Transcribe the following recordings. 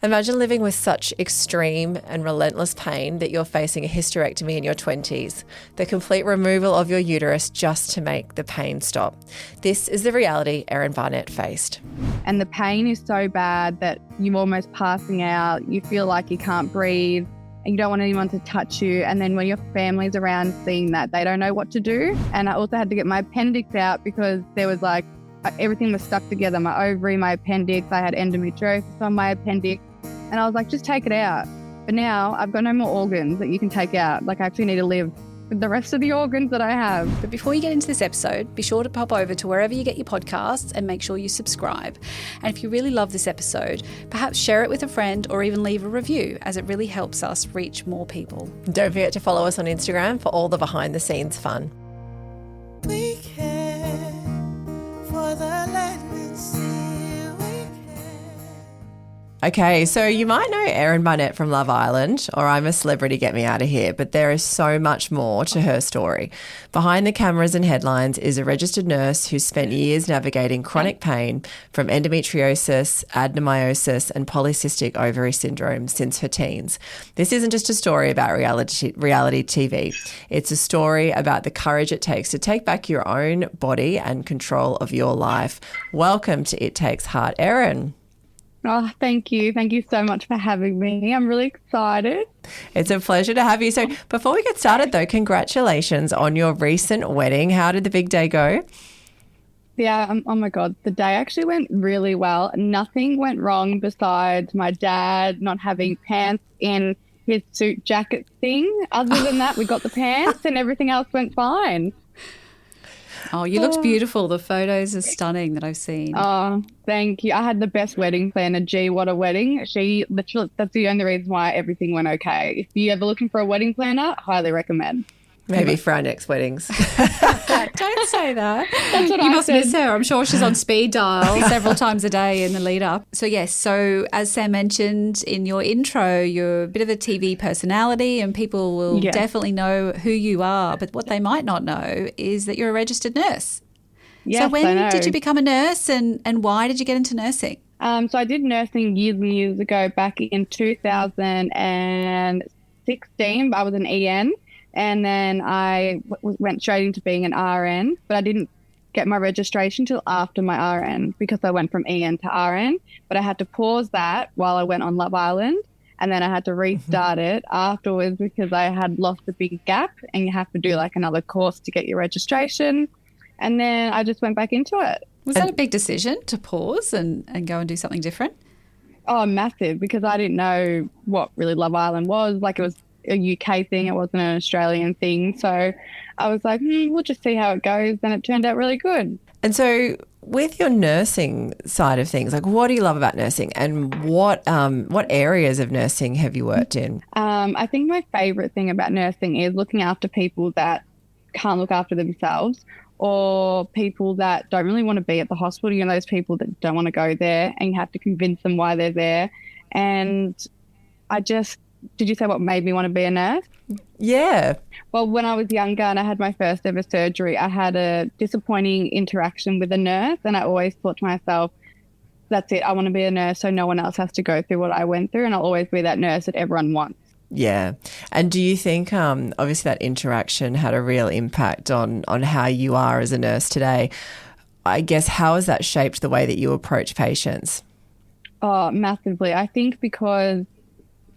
Imagine living with such extreme and relentless pain that you're facing a hysterectomy in your 20s, the complete removal of your uterus just to make the pain stop. This is the reality Erin Barnett faced. And the pain is so bad that you're almost passing out, you feel like you can't breathe, and you don't want anyone to touch you. And then when your family's around seeing that, they don't know what to do. And I also had to get my appendix out because there was everything was stuck together, my ovary, my appendix, I had endometriosis on my appendix. And I was like, just take it out. But now I've got no more organs that you can take out. I actually need to live with the rest of the organs that I have. But before you get into this episode, be sure to pop over to wherever you get your podcasts and make sure you subscribe. And if you really love this episode, perhaps share it with a friend or even leave a review, as it really helps us reach more people. Don't forget to follow us on Instagram for all the behind the scenes fun. We care for the land and sea. Okay, so you might know Erin Barnett from Love Island, or I'm a Celebrity, Get Me Out of Here, but there is so much more to her story. Behind the cameras and headlines is a registered nurse who's spent years navigating chronic pain from endometriosis, adenomyosis, and polycystic ovary syndrome since her teens. This isn't just a story about reality TV. It's a story about the courage it takes to take back your own body and control of your life. Welcome to It Takes Heart, Erin. Oh, thank you. Thank you so much for having me. I'm really excited. It's a pleasure to have you. So before we get started, though, congratulations on your recent wedding. How did the big day go? Yeah, oh my God, the day actually went really well. Nothing went wrong besides my dad not having pants in his suit jacket thing. Other than that, we got the pants and everything else went fine. Oh, you looked beautiful. The photos are stunning that I've seen. Oh, thank you. I had the best wedding planner. Gee, what a wedding. She literally, that's the only reason why everything went okay. If you're ever looking for a wedding planner, highly recommend. Maybe for our next weddings. Don't say that. That's what you I must said. miss her. I'm sure she's on speed dial several times a day in the lead up. So yes, so as Sam mentioned in your intro, you're a bit of a TV personality and people will definitely know who you are. But what they might not know is that you're a registered nurse. Yes, so when I know. did you become a nurse and why did you get into nursing? So I did nursing years and years ago, back in 2016. I was an EN. And then I went straight into being an RN, but I didn't get my registration till after my RN because I went from EN to RN. But I had to pause that while I went on Love Island, and then I had to restart it afterwards because I had lost a big gap, and you have to do another course to get your registration. And then I just went back into it. Was that a big decision to pause and go and do something different? Oh, massive, because I didn't know what really Love Island was. It was a UK thing, it wasn't an Australian thing. So I was like, we'll just see how it goes. And it turned out really good. And so with your nursing side of things, what do you love about nursing and what areas of nursing have you worked in? I think my favourite thing about nursing is looking after people that can't look after themselves, or people that don't really want to be at the hospital. You know, those people that don't want to go there and you have to convince them why they're there. And did you say what made me want to be a nurse? Yeah. Well, when I was younger and I had my first ever surgery, I had a disappointing interaction with a nurse, and I always thought to myself, that's it, I want to be a nurse so no one else has to go through what I went through, and I'll always be that nurse that everyone wants. Yeah. And do you think obviously that interaction had a real impact on how you are as a nurse today? I guess how has that shaped the way that you approach patients? Oh, massively. I think because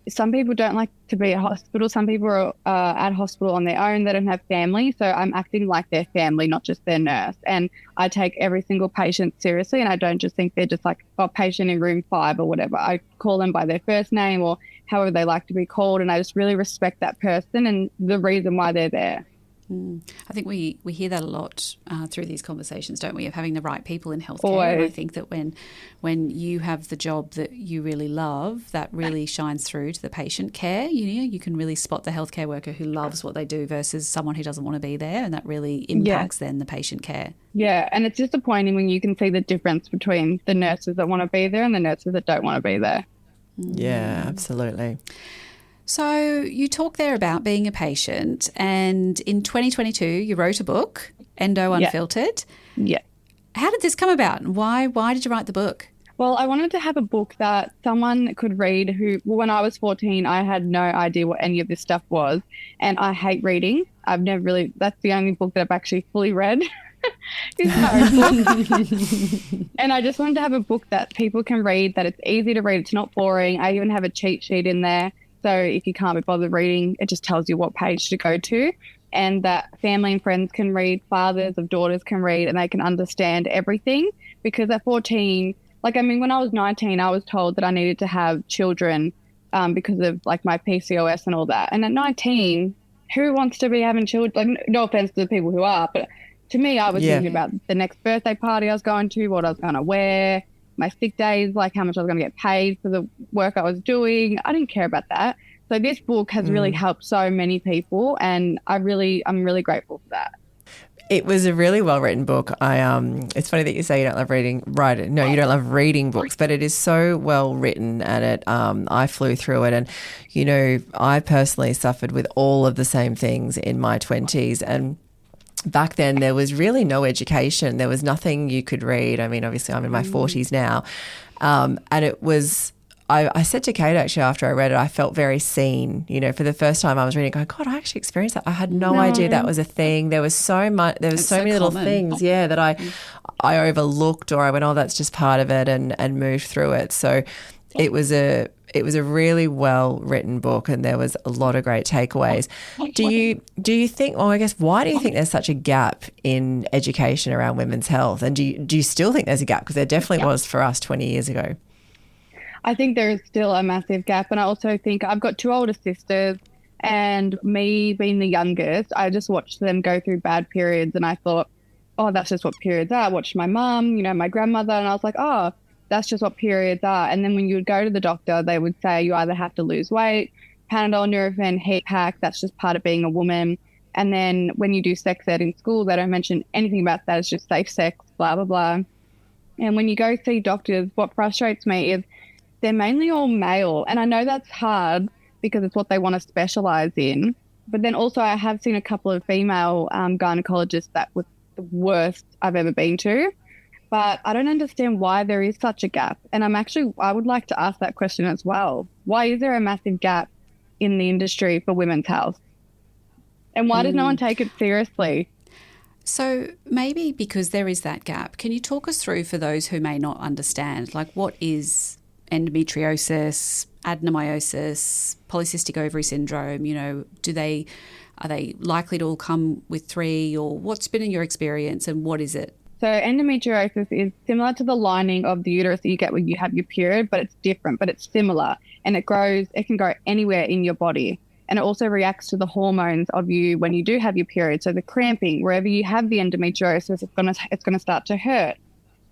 some people don't like to be at hospital. Some people are at hospital on their own. They don't have family. So I'm acting like their family, not just their nurse. And I take every single patient seriously. And I don't just think they're just patient in room 5 or whatever. I call them by their first name or however they like to be called. And I just really respect that person and the reason why they're there. I think we hear that a lot through these conversations, don't we, of having the right people in healthcare. Always. And I think that when you have the job that you really love, that really shines through to the patient care. You can really spot the healthcare worker who loves what they do versus someone who doesn't want to be there, and that really impacts then the patient care. Yeah, and it's disappointing when you can see the difference between the nurses that want to be there and the nurses that don't want to be there. Yeah, absolutely. So you talk there about being a patient, and in 2022 you wrote a book, Endo Unfiltered. Yeah. How did this come about, and why did you write the book? Well, I wanted to have a book that someone could read when I was 14, I had no idea what any of this stuff was. And I hate reading. I've never really, that's the only book that I've actually fully read is my own book. And I just wanted to have a book that people can read, that it's easy to read. It's not boring. I even have a cheat sheet in there. So if you can't be bothered reading, it just tells you what page to go to. And that family and friends can read, fathers of daughters can read, and they can understand everything. Because at 14, when I was 19, I was told that I needed to have children because of like my PCOS and all that. And at 19, who wants to be having children? Like, no offense to the people who are, but to me, I was thinking about the next birthday party I was going to, what I was going to wear, my sick days, like how much I was going to get paid for the work I was doing. I didn't care about that. So this book has really helped so many people, and I'm really grateful for that. It was a really well written book. It's funny that you say you don't love reading. Right? No, you don't love reading books, but it is so well written, and I flew through it, and I personally suffered with all of the same things in my 20s, and back then there was really no education. There was nothing you could read. I mean, obviously I'm in my 40s now, and it was. I said to Kate actually after I read it, I felt very seen. For the first time I was reading, going, God, I actually experienced that. I had no idea that was a thing. There was so much. There was so many little things, that I overlooked, or I went, oh, that's just part of it, and moved through it. So it was a really well written book, and there was a lot of great takeaways. Do you think? Well, I guess why do you think there's such a gap in education around women's health? And do you still think there's a gap? Because there definitely was for us 20 years ago. I think there is still a massive gap. And I also think I've got two older sisters, and me being the youngest, I just watched them go through bad periods, and I thought, oh, that's just what periods are. I watched my mum, my grandmother, and I was like, oh, that's just what periods are. And then when you would go to the doctor, they would say you either have to lose weight, Panadol, Nurofen, heat pack, that's just part of being a woman. And then when you do sex ed in school, they don't mention anything about that. It's just safe sex, blah, blah, blah. And when you go see doctors, what frustrates me is they're mainly all male. And I know that's hard because it's what they want to specialize in. But then also I have seen a couple of female gynecologists that was the worst I've ever been to. But I don't understand why there is such a gap. And I would like to ask that question as well. Why is there a massive gap in the industry for women's health? And why does no one take it seriously? So maybe because there is that gap, can you talk us through, for those who may not understand, like what is endometriosis, adenomyosis, polycystic ovary syndrome? Are they likely to all come with three, or what's been in your experience, and what is it? So endometriosis is similar to the lining of the uterus that you get when you have your period, but it's different, but it's similar, and it can grow anywhere in your body. And it also reacts to the hormones of you when you do have your period. So the cramping, wherever you have the endometriosis, it's gonna start to hurt.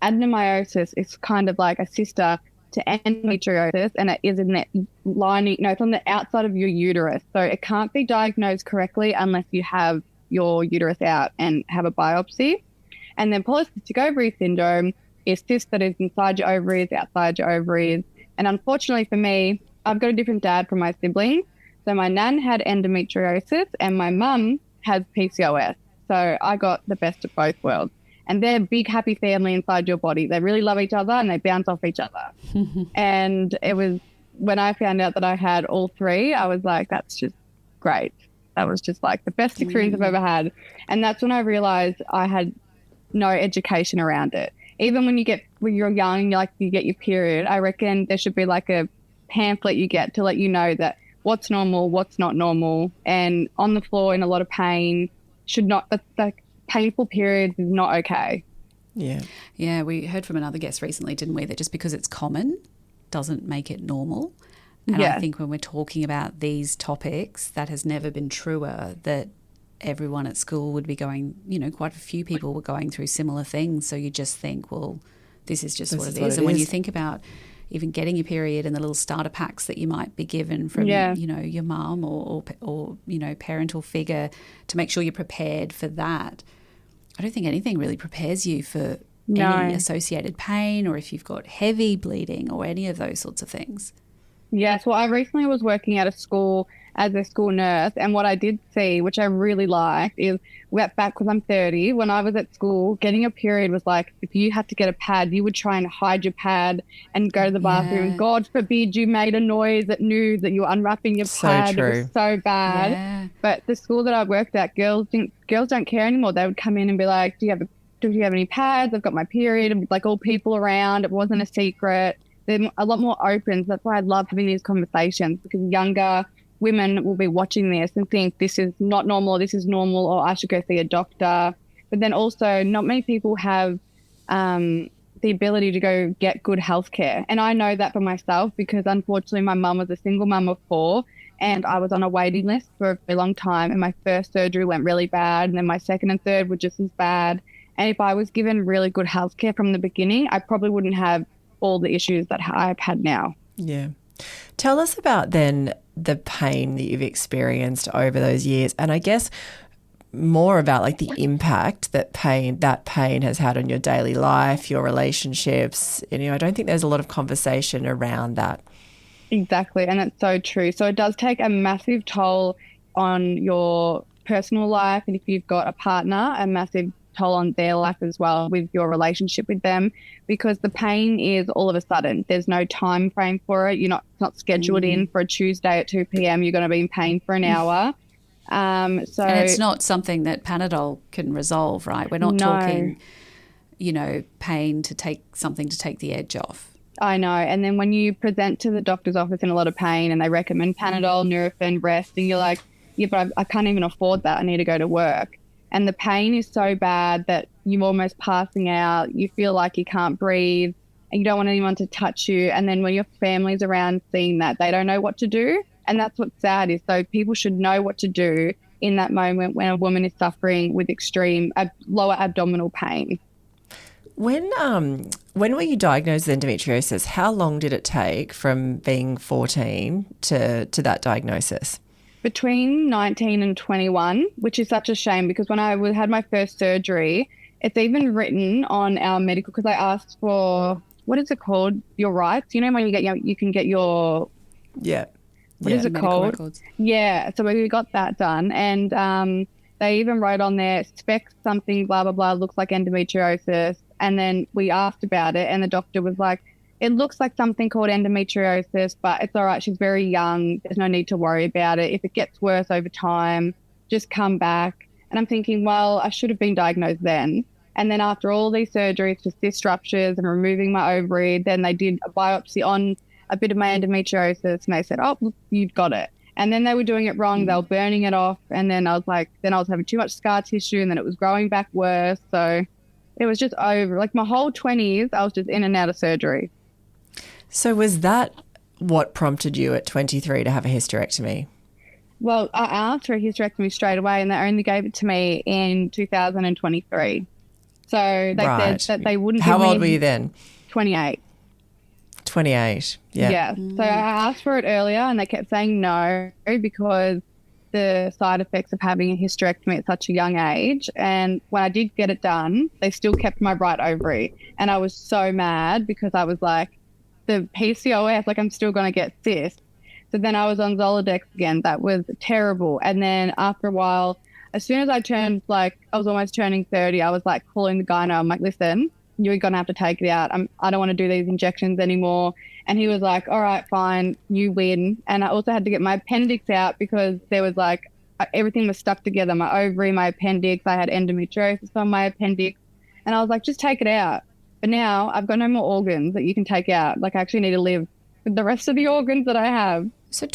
Adenomyosis is kind of like a sister to endometriosis, and it is in that lining. No, it's on the outside of your uterus. So it can't be diagnosed correctly unless you have your uterus out and have a biopsy. And then polycystic ovary syndrome is cyst that is inside your ovaries, outside your ovaries. And unfortunately for me, I've got a different dad from my siblings. So my nan had endometriosis and my mum has PCOS. So I got the best of both worlds. And they're a big, happy family inside your body. They really love each other and they bounce off each other. And it was when I found out that I had all three, I was like, that's just great. That was just like the best experience I've ever had. And that's when I realized I had no education around it. Even when you're young, you get your period, I reckon there should be like a pamphlet you get to let you know that what's normal, what's not normal, and on the floor in a lot of pain like painful periods is not okay. Yeah, we heard from another guest recently, didn't we, that just because it's common doesn't make it normal. And I think when we're talking about these topics, that has never been truer, that everyone at school would be going, quite a few people were going through similar things. So you just think, well, this is just what it is. And when you think about even getting your period and the little starter packs that you might be given from, your mum or parental figure to make sure you're prepared for that, I don't think anything really prepares you for any associated pain, or if you've got heavy bleeding or any of those sorts of things. Yes, well, I recently was working at a school as a school nurse, and what I did see, which I really liked, is back because I'm 30. When I was at school, getting a period was like if you had to get a pad, you would try and hide your pad and go to the bathroom. And Yeah. God forbid you made a noise that knew that you were unwrapping your So pad. It was true. so bad. Yeah. But the school that I worked at, girls don't care anymore. They would come in and be like, do you have any pads? I've got my period. And like all people around. It wasn't a secret. They're a lot more open. That's why I love having these conversations, because younger women will be watching this and think this is not normal, this is normal, or I should go see a doctor. But then also not many people have the ability to go get good healthcare. And I know that for myself because unfortunately my mum was a single mum of 4 and I was on a waiting list for a very long time, and my first surgery went really bad and then my second and third were just as bad. And if I was given really good healthcare from the beginning, I probably wouldn't have all the issues that I've had now. Yeah. Tell us about then the pain that you've experienced over those years, and I guess more about like the impact that pain has had on your daily life, your relationships. You know, I don't think there's a lot of conversation around that. Exactly, and it's so true. So it does take a massive toll on your personal life, and if you've got a partner, a massive toll on their life as well with your relationship with them, because the pain is all of a sudden. There's no time frame for it. It's not scheduled in for a Tuesday at 2 p.m. You're going to be in pain for an hour. And it's not something that Panadol can resolve, right? We're not talking, pain to take the edge off. I know. And then when you present to the doctor's office in a lot of pain and they recommend Panadol, Nurofen, rest, and you're like, yeah, but I can't even afford that. I need to go to work. And the pain is so bad that you're almost passing out. You feel like you can't breathe and you don't want anyone to touch you. And then when your family's around seeing that, they don't know what to do. And that's what's sad is, so people should know what to do in that moment when a woman is suffering with extreme lower abdominal pain. When were you diagnosed with endometriosis? How long did it take from being 14 to that diagnosis? Between 19 and 21, which is such a shame because when I had my first surgery, it's even written on our medical, because I asked for, what is it called? Your rights. You know when you can get your... Yeah. What is it called? Records. Yeah. So we got that done. And they even wrote on there, spec something, blah, blah, blah, looks like endometriosis. And then we asked about it and the doctor was like, it looks like something called endometriosis, but it's all right. She's very young. There's no need to worry about it. If it gets worse over time, just come back. And I'm thinking, well, I should have been diagnosed then. And then after all these surgeries for cyst ruptures and removing my ovary, then they did a biopsy on a bit of my endometriosis and they said, oh, look, you've got it. And then they were doing it wrong. They were burning it off. And then I was having too much scar tissue and then it was growing back worse. So it was just over. Like my whole 20s, I was just in and out of surgery. So was that what prompted you at 23 to have a hysterectomy? Well, I asked for a hysterectomy straight away and they only gave it to me in 2023. So they said that they wouldn't give me... How old were you then? 28. 28, yeah. Yeah. So I asked for it earlier and they kept saying no because the side effects of having a hysterectomy at such a young age. And when I did get it done, they still kept my right ovary. And I was so mad because I was like, the PCOS, like I'm still going to get cysts. So then I was on Zoladex again. That was terrible. And then after a while, as soon as I turned, I was almost turning 30, I was like calling the gyno. I'm like, listen, you're going to have to take it out. I don't want to do these injections anymore. And he was like, all right, fine, you win. And I also had to get my appendix out because there was everything was stuck together. My ovary, my appendix, I had endometriosis on my appendix. And I was like, just take it out. But now I've got no more organs that you can take out. I actually need to live with the rest of the organs that I have. So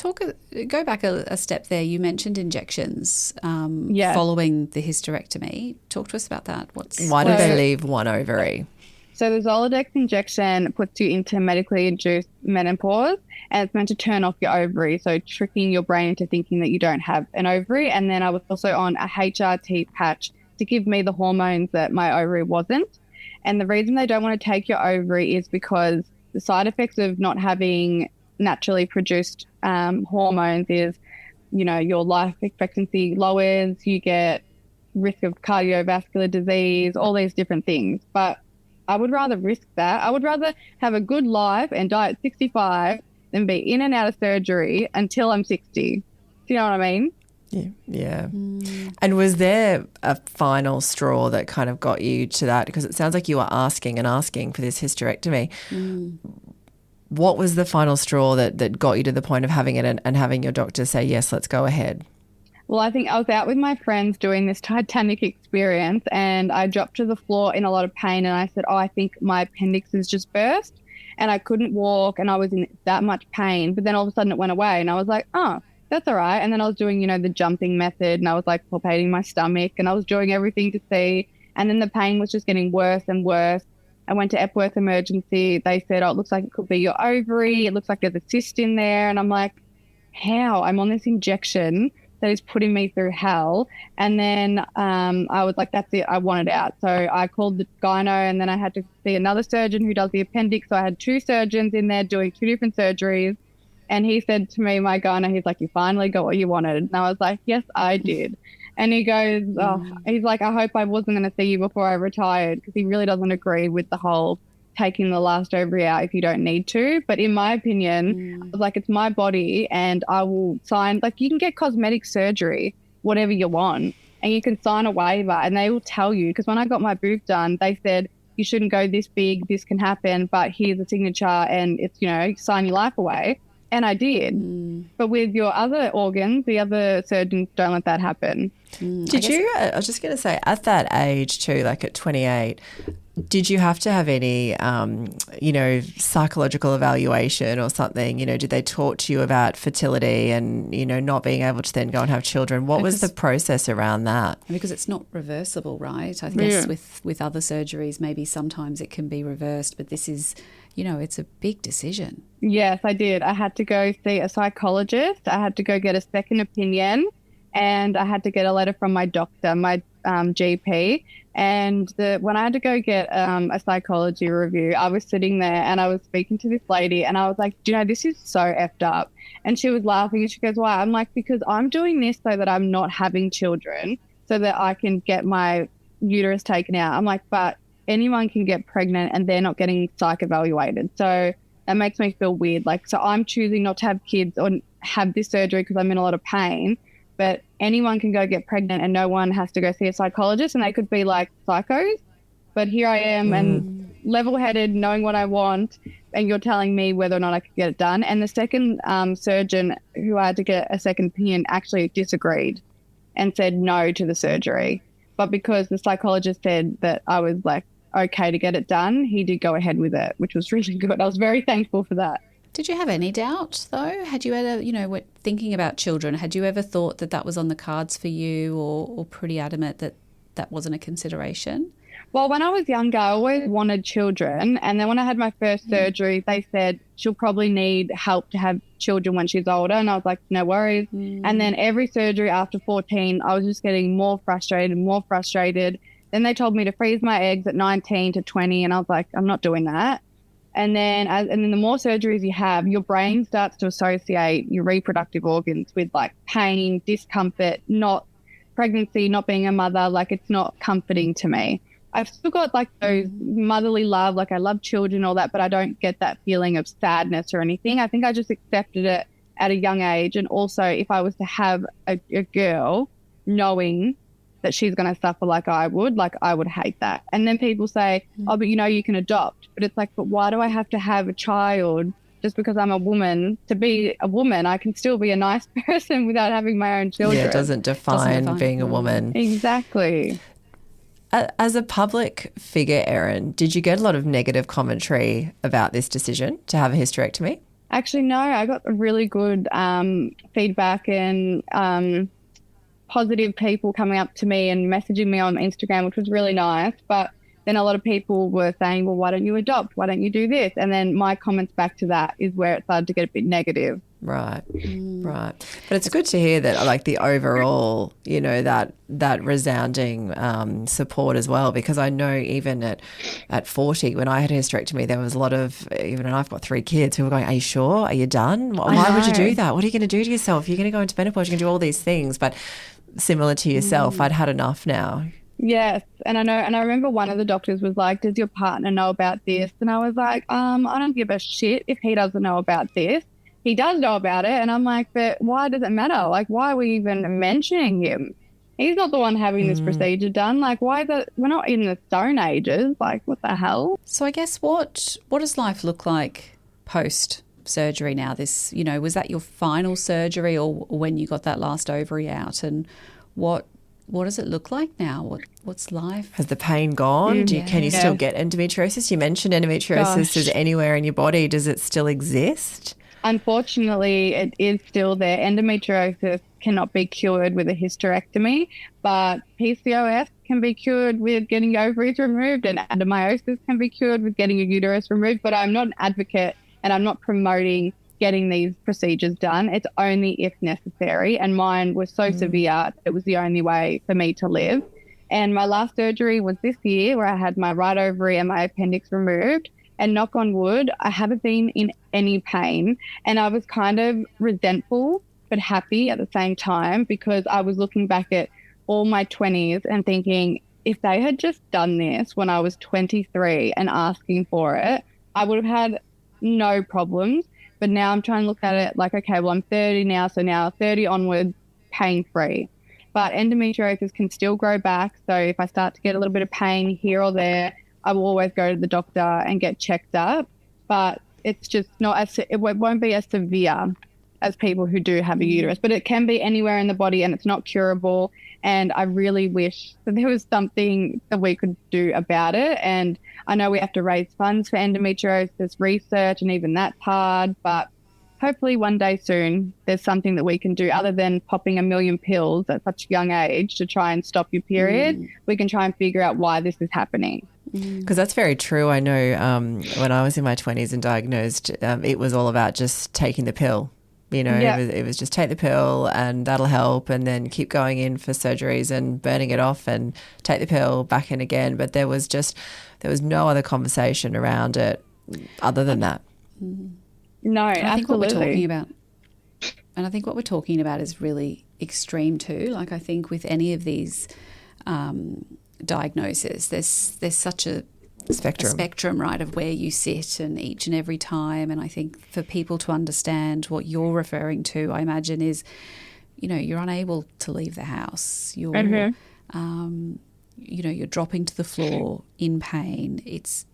go back a step there. You mentioned injections following the hysterectomy. Talk to us about that. Why did they leave one ovary? So the Zoladex injection puts you into medically induced menopause and it's meant to turn off your ovary, so tricking your brain into thinking that you don't have an ovary. And then I was also on a HRT patch to give me the hormones that my ovary wasn't. And the reason they don't want to take your ovary is because the side effects of not having naturally produced hormones is, your life expectancy lowers, you get risk of cardiovascular disease, all these different things. But I would rather risk that. I would rather have a good life and die at 65 and be in and out of surgery until I'm 60. Do you know what I mean? Yeah. And was there a final straw that kind of got you to that? Because it sounds like you were asking and asking for this hysterectomy. What was the final straw that got you to the point of having it and having your doctor say, yes, let's go ahead? Well, I think I was out with my friends doing this Titanic experience, and I dropped to the floor in a lot of pain, and I said, I think my appendix has just burst, and I couldn't walk, and I was in that much pain. But then all of a sudden it went away, and I was like, oh, that's all right. And then I was doing, the jumping method, and I was like palpating my stomach, and I was doing everything to see. And then the pain was just getting worse and worse. I went to Epworth Emergency. They said, oh, it looks like it could be your ovary. It looks like there's a cyst in there. And I'm like, how? I'm on this injection that is putting me through hell. And then I was like, that's it. I want it out. So I called the gyno, and then I had to see another surgeon who does the appendix. So I had 2 surgeons in there doing 2 different surgeries. And he said to me, my gyno, he's like, you finally got what you wanted. And I was like, yes, I did. And he goes, he's like, I hope I wasn't going to see you before I retired, because he really doesn't agree with the whole taking the last ovary out if you don't need to. But in my opinion, I was like, it's my body, and I will sign, like, you can get cosmetic surgery, whatever you want, and you can sign a waiver, and they will tell you, because when I got my boob done, they said, you shouldn't go this big, this can happen, but here's a signature, and it's, sign your life away. And I did. But with your other organs, the other surgeons don't let that happen. Did you, I was just going to say, at that age too, like at 28, did you have to have any, psychological evaluation or something? Did they talk to you about fertility and, not being able to then go and have children? What was the process around that? Because it's not reversible, right? I guess with other surgeries, maybe sometimes it can be reversed, but this is, it's a big decision. Yes, I did. I had to go see a psychologist. I had to go get a second opinion, and I had to get a letter from my doctor, my GP. And when I had to go get a psychology review, I was sitting there and I was speaking to this lady, and I was like, this is so effed up. And she was laughing, and she goes, why? I'm like, because I'm doing this so that I'm not having children, so that I can get my uterus taken out. I'm like, but anyone can get pregnant and they're not getting psych evaluated. So that makes me feel weird. Like, so I'm choosing not to have kids or have this surgery because I'm in a lot of pain, but anyone can go get pregnant and no one has to go see a psychologist, and they could be like psychos. But here I am and level-headed, knowing what I want, and you're telling me whether or not I could get it done. And the second surgeon who I had to get a second opinion actually disagreed and said no to the surgery. But because the psychologist said that I was like okay to get it done, he did go ahead with it, which was really good. I was very thankful for that. Did you have any doubt, though? Had you ever, thinking about children, had you ever thought that was on the cards for you, or pretty adamant that wasn't a consideration? Well, when I was younger, I always wanted children. And then when I had my first surgery, they said she'll probably need help to have children when she's older. And I was like, no worries. And then every surgery after 14, I was just getting more frustrated. Then they told me to freeze my eggs at 19 to 20. And I was like, I'm not doing that. And then the more surgeries you have, your brain starts to associate your reproductive organs with like pain, discomfort, not pregnancy, not being a mother. Like, it's not comforting to me. I've still got like those motherly love, like I love children, all that, but I don't get that feeling of sadness or anything. I think I just accepted it at a young age. And also, if I was to have a girl, knowing that she's going to suffer like I would hate that. And then people say, oh, but you can adopt. But it's like, but why do I have to have a child just because I'm a woman? To be a woman, I can still be a nice person without having my own children. Yeah, it doesn't define being a woman. Exactly. As a public figure, Erin, did you get a lot of negative commentary about this decision to have a hysterectomy? Actually, no. I got really good feedback and positive people coming up to me and messaging me on Instagram, which was really nice. But then a lot of people were saying, well, why don't you adopt? Why don't you do this? And then my comments back to that is where it started to get a bit negative. Right. But it's good to hear that, like, the overall, that resounding support as well, because I know even at 40, when I had a hysterectomy, there was a lot of, even I've got 3 kids who were going, are you sure? Are you done? Why would you do that? What are you going to do to yourself? You're going to go into menopause, you're going to do all these things. But similar to yourself, I'd had enough now. Yes, and I know, and I remember one of the doctors was like, does your partner know about this? And I was like, I don't give a shit if he doesn't know about this. he does know about it. And I'm like, but why does it matter? Like, why are we even mentioning him? He's not the one having this procedure done. Like, why is it? We're not in the Stone Ages. Like, what the hell? So I guess what does life look like post surgery now? This, was that your final surgery or when you got that last ovary out? And what does it look like now? What's life? Has the pain gone? Can you still get endometriosis? You mentioned endometriosis is anywhere in your body. Does it still exist? Unfortunately, it is still there. Endometriosis cannot be cured with a hysterectomy, but PCOS can be cured with getting ovaries removed, and adenomyosis can be cured with getting a uterus removed. But I'm not an advocate and I'm not promoting getting these procedures done. It's only if necessary. And mine was so severe, it was the only way for me to live. And my last surgery was this year, where I had my right ovary and my appendix removed. And knock on wood, I haven't been in any pain. And I was kind of resentful but happy at the same time, because I was looking back at all my 20s and thinking, if they had just done this when I was 23 and asking for it, I would have had no problems. But now I'm trying to look at it like, okay, well, I'm 30 now, so now 30 onwards, pain-free. But endometriosis can still grow back. So if I start to get a little bit of pain here or there, I will always go to the doctor and get checked up. But it's just not it won't be as severe as people who do have a uterus. But it can be anywhere in the body and it's not curable. And I really wish that there was something that we could do about it. And I know we have to raise funds for endometriosis research, and even that's hard. But hopefully one day soon there's something that we can do other than popping 1 million pills at such a young age to try and stop your period. We can try and figure out why this is happening. Because that's very true. I know when I was in my 20s and diagnosed, it was all about just taking the pill. It was just take the pill and that'll help, and then keep going in for surgeries and burning it off and take the pill back in again. But there was no other conversation around it other than that. No, I think absolutely. what we're talking about, and I think what we're talking about is really extreme too. Like, I think with any of these diagnosis, there's such a spectrum, right, of where you sit and each and every time. And I think for people to understand what you're referring to, I imagine is, you're unable to leave the house. You're, you're dropping to the floor in pain. It's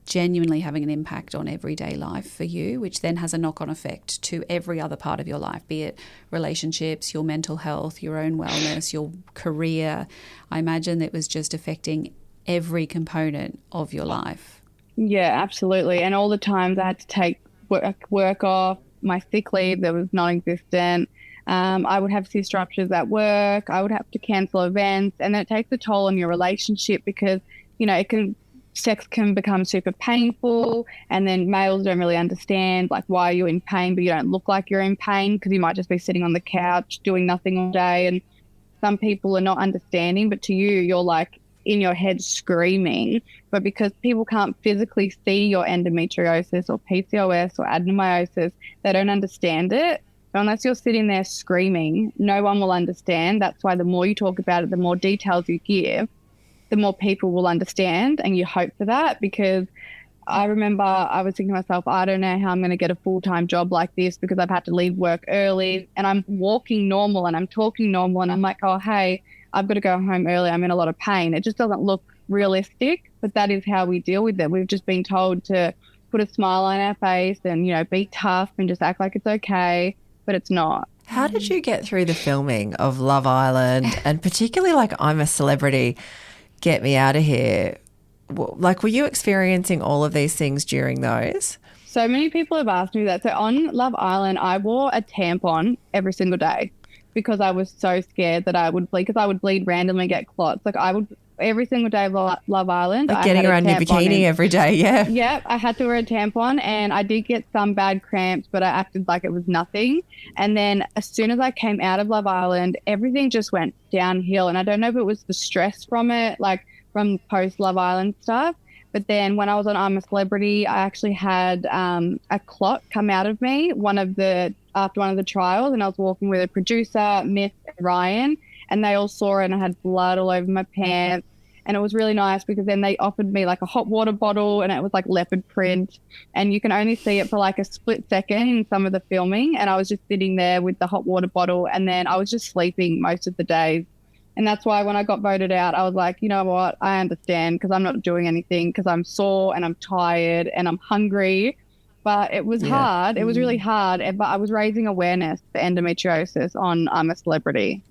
genuinely having an impact on everyday life for you, which then has a knock-on effect to every other part of your life, be it relationships, your mental health, your own wellness, your career. I imagine it was just affecting every component of your life. Yeah, absolutely. And all the times I had to take work off, my sick leave that was non-existent. I would have cyst ruptures at work. I would have to cancel events, and then it takes a toll on your relationship because, sex can become super painful, and then males don't really understand, like, why are you in pain, but you don't look like you're in pain because you might just be sitting on the couch doing nothing all day. And some people are not understanding, but to you, you're like in your head screaming. But because people can't physically see your endometriosis or PCOS or adenomyosis, they don't understand it. But unless you're sitting there screaming, no one will understand. That's why the more you talk about it, the more details you give, the more people will understand, and you hope for that. Because I remember I was thinking to myself, I don't know how I'm going to get a full-time job like this because I've had to leave work early, and I'm walking normal and I'm talking normal, and I'm like, oh, hey, I've got to go home early. I'm in a lot of pain. It just doesn't look realistic, but that is how we deal with it. We've just been told to put a smile on our face and, be tough and just act like it's okay, but it's not. How did you get through the filming of Love Island, and particularly like I'm a Celebrity, Get Me Out of Here? Like, were you experiencing all of these things during those? So many people have asked me that. So on Love Island, I wore a tampon every single day because I was so scared that I would bleed, because I would bleed randomly and get clots. Like, I would, every single day of Love Island. Like getting around your bikini every day, yeah. Yeah, I had to wear a tampon, and I did get some bad cramps, but I acted like it was nothing. And then as soon as I came out of Love Island, everything just went downhill. And I don't know if it was the stress from it, like from post Love Island stuff. But then when I was on I'm a Celebrity, I actually had a clot come out of me after one of the trials, and I was walking with a producer, Myth and Ryan, and they all saw it, and I had blood all over my pants. And it was really nice because then they offered me like a hot water bottle and it was like leopard print, and you can only see it for like a split second in some of the filming. And I was just sitting there with the hot water bottle, and then I was just sleeping most of the days. And that's why when I got voted out, I was like, you know what, I understand, because I'm not doing anything because I'm sore and I'm tired and I'm hungry. But it was hard. It was really hard. But I was raising awareness for endometriosis on I'm a Celebrity.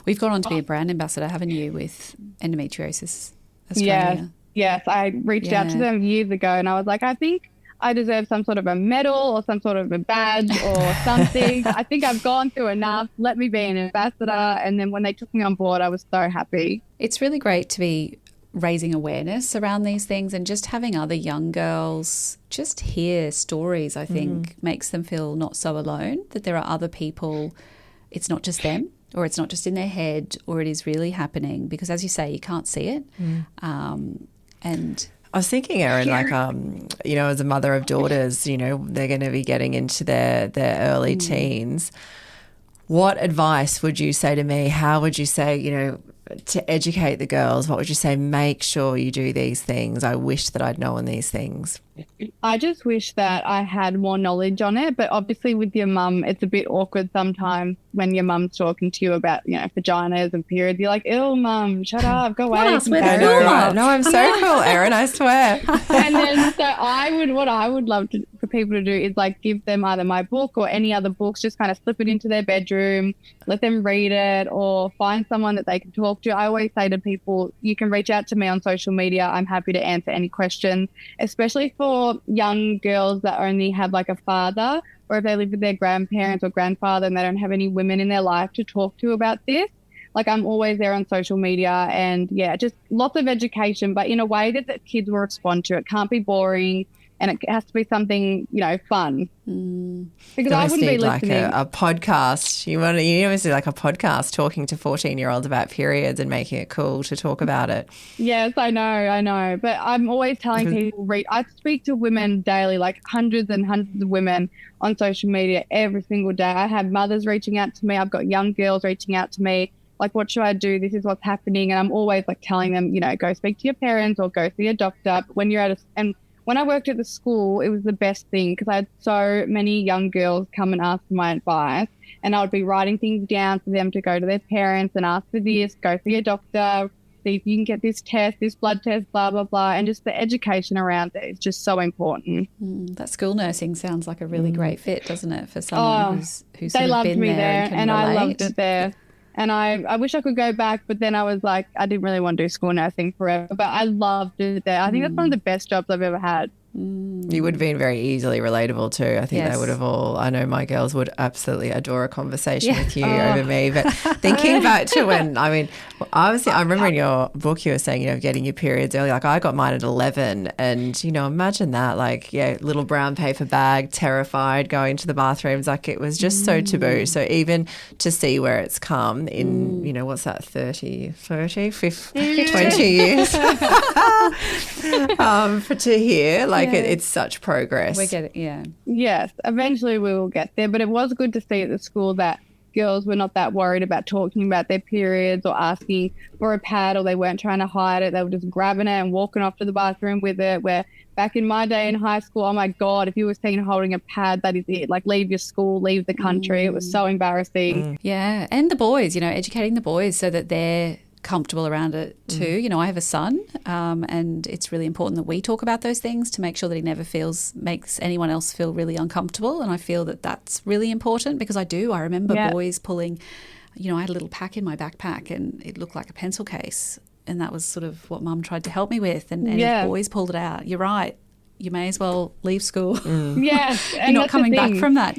We've gone on to be a brand ambassador, haven't you, with Endometriosis Australia? Yes. I reached out to them years ago and I was like, I think I deserve some sort of a medal or some sort of a badge or something. I think I've gone through enough. Let me be an ambassador. And then when they took me on board, I was so happy. It's really great to be raising awareness around these things, and just having other young girls just hear stories, I think, makes them feel not so alone, that there are other people. It's not just them, or it's not just in their head, or it is really happening, because as you say, you can't see it. And I was thinking, Erin, like, as a mother of daughters, they're going to be getting into their early teens. What advice would you say to me? How would you say, to educate the girls? What would you say? Make sure you do these things. I wish that I'd known these things. I just wish that I had more knowledge on it. But obviously with your mum, it's a bit awkward sometimes when your mum's talking to you about, vaginas and periods. You're like, ew, mum, shut up, go away. No, I'm so cool, Erin, I swear. And then what I would love for people to do is like give them either my book or any other books, just kind of slip it into their bedroom, let them read it, or find someone that they can talk to. I always say to people, you can reach out to me on social media. I'm happy to answer any questions, especially for young girls that only have like a father, or if they live with their grandparents or grandfather and they don't have any women in their life to talk to about this. Like, I'm always there on social media, and just lots of education, but in a way that the kids will respond to. It can't be boring, and it has to be something, fun. Because I wouldn't be listening. Like a podcast. You almost do like a podcast talking to 14-year-olds about periods and making it cool to talk about it. Yes, I know. But I'm always telling people, I speak to women daily, like hundreds and hundreds of women on social media every single day. I have mothers reaching out to me. I've got young girls reaching out to me. Like, what should I do? This is what's happening. And I'm always like telling them, go speak to your parents or go see a doctor. But when you're when I worked at the school, it was the best thing because I had so many young girls come and ask for my advice, and I would be writing things down for them to go to their parents and ask for this, go see a doctor, see if you can get this test, this blood test, blah, blah, blah. And just the education around it is just so important. That school nursing sounds like a really great fit, doesn't it, for someone who's they sort of loved been me there and I loved it there. And I wish I could go back, but then I was like, I didn't really want to do school nursing forever, but I loved it there. I think that's one of the best jobs I've ever had. You would have been very easily relatable too. I think they would have I know my girls would absolutely adore a conversation with you over me. But thinking back to when, I remember in your book you were saying, getting your periods early. Like, I got mine at 11 and, imagine that, like, little brown paper bag, terrified, going to the bathrooms. Like, it was just so taboo. So even to see where it's come in, what's that, 30, 50, 20 years to hear, like, it's such progress. We get it, yeah. Yes, eventually we will get there. But it was good to see at the school that girls were not that worried about talking about their periods or asking for a pad, or they weren't trying to hide it. They were just grabbing it and walking off to the bathroom with it, where back in my day in high school, oh my God, if you were seen holding a pad, that is it. Like, leave your school, leave the country. It was so embarrassing. Yeah, and the boys, educating the boys so that they're comfortable around it too. I have a son, and it's really important that we talk about those things to make sure that he never makes anyone else feel really uncomfortable. And I feel that that's really important because I remember boys pulling, I had a little pack in my backpack and it looked like a pencil case, and that was sort of what Mum tried to help me with. And if boys pulled it out, you're right, you may as well leave school. Yes. You're not coming back from that,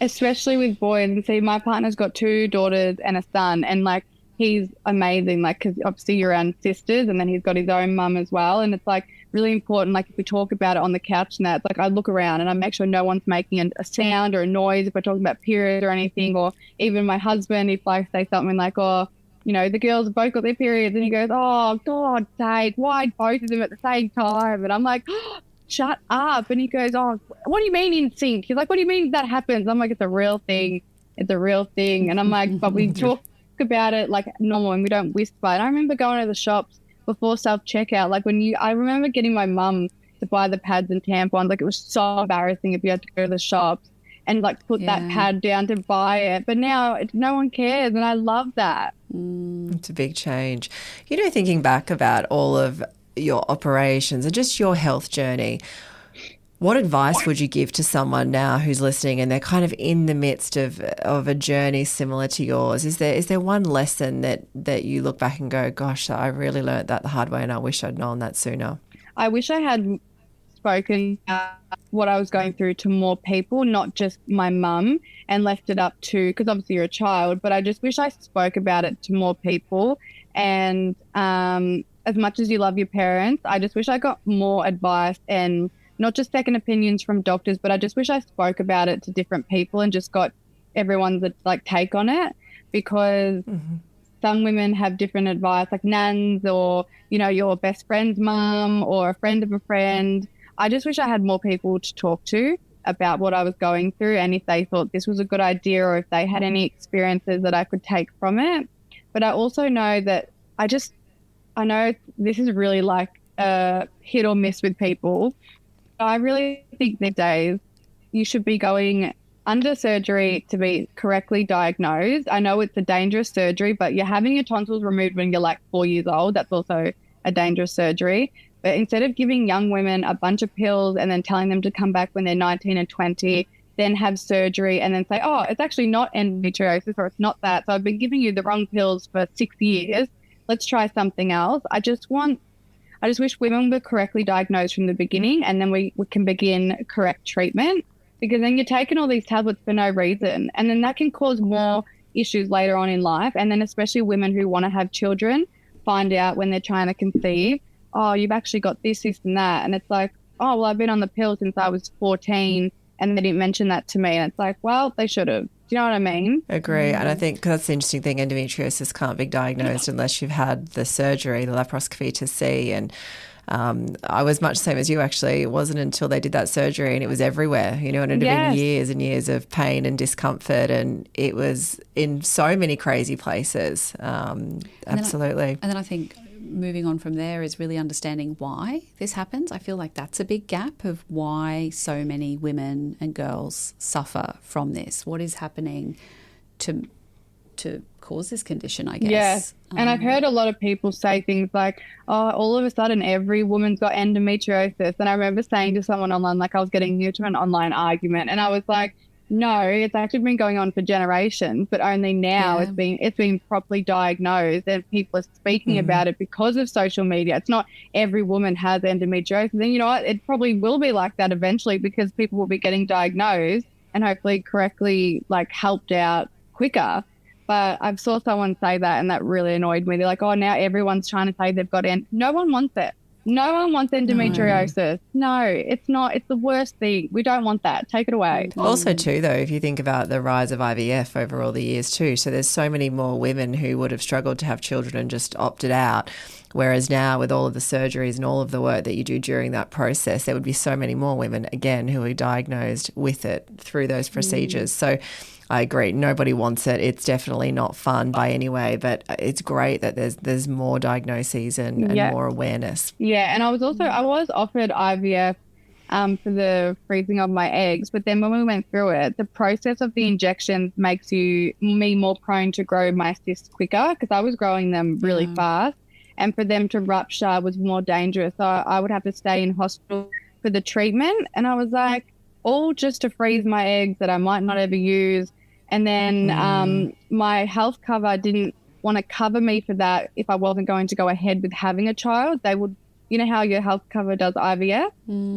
Especially with boys. And see, my partner's got 2 daughters and a son, and like, he's amazing, like, because obviously you're around sisters, and then he's got his own mum as well. And it's like really important, like, if we talk about it on the couch and that, it's like I look around and I make sure no one's making a sound or a noise if we're talking about period or anything. Or even my husband, if I say something like, the girls have both got their periods, and he goes, oh, God's sake, why both of them at the same time? And I'm like, oh, shut up. And he goes, oh, what do you mean in sync? He's like, what do you mean that happens? I'm like, it's a real thing. It's a real thing. And I'm like, but we talk about it like normal and we don't whisper. And I remember going to the shops before self-checkout. Like I remember getting my mum to buy the pads and tampons. Like it was so embarrassing if you had to go to the shops and like put that pad down to buy it. But now no one cares, and I love that. It's a big change. Thinking back about all of your operations and just your health journey, what advice would you give to someone now who's listening and they're kind of in the midst of a journey similar to yours? Is there one lesson that you look back and go, gosh, I really learned that the hard way and I wish I'd known that sooner? I wish I had spoken what I was going through to more people, not just my mum, and left it up to, because obviously you're a child, but I just wish I spoke about it to more people. And as much as you love your parents, I just wish I got more advice and not just second opinions from doctors, but I just wish I spoke about it to different people and just got everyone's like take on it, because some women have different advice, like nans or, your best friend's mum or a friend of a friend. I just wish I had more people to talk to about what I was going through, and if they thought this was a good idea or if they had any experiences that I could take from it. But I also know that I know this is really like a hit or miss with people. I really think these days you should be going under surgery to be correctly diagnosed. I know it's a dangerous surgery, but you're having your tonsils removed when you're like 4 years old. That's also a dangerous surgery. But instead of giving young women a bunch of pills and then telling them to come back when they're 19 and 20, then have surgery and then say, oh, it's actually not endometriosis or it's not that. So I've been giving you the wrong pills for 6 years. Let's try something else. I just wish women were correctly diagnosed from the beginning, and then we can begin correct treatment, because then you're taking all these tablets for no reason. And then that can cause more issues later on in life. And then especially women who want to have children find out when they're trying to conceive, oh, you've actually got this and that. And it's like, oh, well, I've been on the pill since I was 14 and they didn't mention that to me. And it's like, well, they should have. Do you know what I mean? Agree. And I think that's the interesting thing. Endometriosis can't be diagnosed unless you've had the surgery, the laparoscopy to see. And I was much the same as you, actually. It wasn't until they did that surgery and it was everywhere, and it had been years and years of pain and discomfort, and it was in so many crazy places. Absolutely. And then I think moving on from there is really understanding why this happens. I feel like that's a big gap of why so many women and girls suffer from this. What is happening to cause this condition, I guess. Yes. And I've heard a lot of people say things like, oh, all of a sudden every woman's got endometriosis. And I remember saying to someone online, like I was getting into an online argument, and I was like, no, it's actually been going on for generations, but only now it's been properly diagnosed and people are speaking about it because of social media. It's not every woman has endometriosis. And you know what? It probably will be like that eventually, because people will be getting diagnosed and hopefully correctly helped out quicker. But I saw someone say that and that really annoyed me. They're like, oh, now everyone's trying to say they've got no one wants it. No one wants endometriosis. No, it's not. It's the worst thing. We don't want that. Take it away. Also too, though, if you think about the rise of IVF over all the years too, so there's so many more women who would have struggled to have children and just opted out. Whereas now with all of the surgeries and all of the work that you do during that process, there would be so many more women, again, who are diagnosed with it through those procedures. So I agree. Nobody wants it. It's definitely not fun by any way, but it's great that there's more diagnoses and more awareness. Yeah, and I was offered IVF for the freezing of my eggs, but then when we went through it, the process of the injections makes me more prone to grow my cysts quicker, because I was growing them really fast, and for them to rupture was more dangerous. So I would have to stay in hospital for the treatment, and I was like, all just to freeze my eggs that I might not ever use. And then my health cover didn't want to cover me for that if I wasn't going to go ahead with having a child. They would, you know how your health cover does IVF,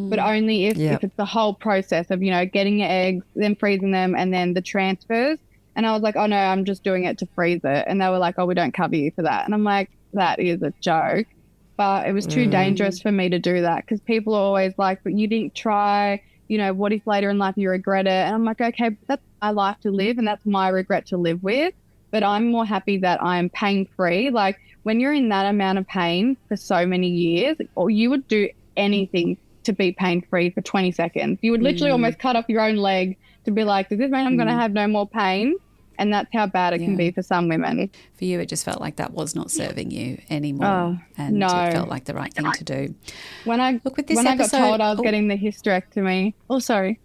but only if it's the whole process of, getting your eggs, then freezing them, and then the transfers. And I was like, oh, no, I'm just doing it to freeze it. And they were like, oh, we don't cover you for that. And I'm like, that is a joke. But it was too dangerous for me to do that, because people are always like, but you didn't try. What if later in life you regret it? And I'm like, okay, that's my life to live and that's my regret to live with. But I'm more happy that I'm pain-free. Like when you're in that amount of pain for so many years, or you would do anything to be pain-free for 20 seconds. You would literally almost cut off your own leg to be like, does this mean I'm going to have no more pain? And that's how bad it can be for some women. For you, it just felt like that was not serving you anymore. And it felt like the right thing to do. When I got told I was getting the hysterectomy. Oh, sorry.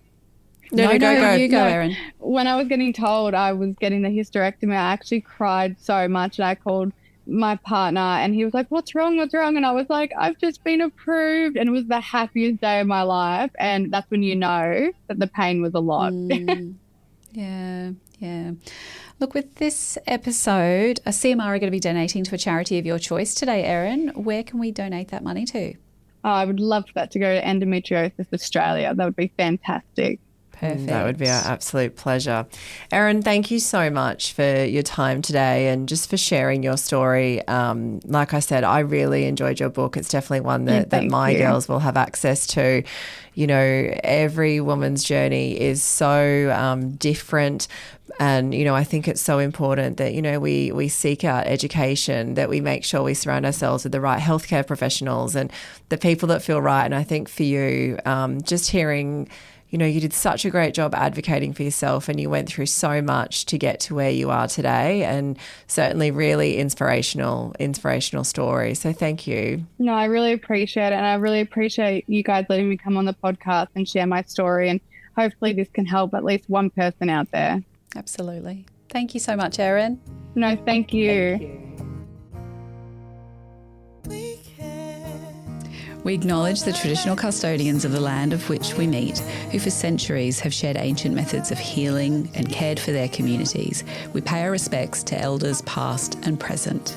No, you go, Erin. When I was getting told I was getting the hysterectomy, I actually cried so much. And I called my partner and he was like, what's wrong? And I was like, I've just been approved. And it was the happiest day of my life. And that's when you know that the pain was a lot. Yeah. Look, with this episode, a CMR are going to be donating to a charity of your choice today, Erin. Where can we donate that money to? Oh, I would love for that to go to Endometriosis Australia. That would be fantastic. Perfect. That would be our absolute pleasure. Erin, thank you so much for your time today and just for sharing your story. Like I said, I really enjoyed your book. It's definitely one that my girls will have access to. You know, every woman's journey is so different. And, you know, I think it's so important that, you know, we seek out education, that we make sure we surround ourselves with the right healthcare professionals and the people that feel right. And I think for you, just hearing, you know, you did such a great job advocating for yourself and you went through so much to get to where you are today, and certainly really inspirational story. So thank you. No, I really appreciate it. And I really appreciate you guys letting me come on the podcast and share my story. And hopefully this can help at least one person out there. Absolutely. Thank you so much, Erin. No, thank you. We acknowledge the traditional custodians of the land of which we meet, who for centuries have shared ancient methods of healing and cared for their communities. We pay our respects to elders past and present.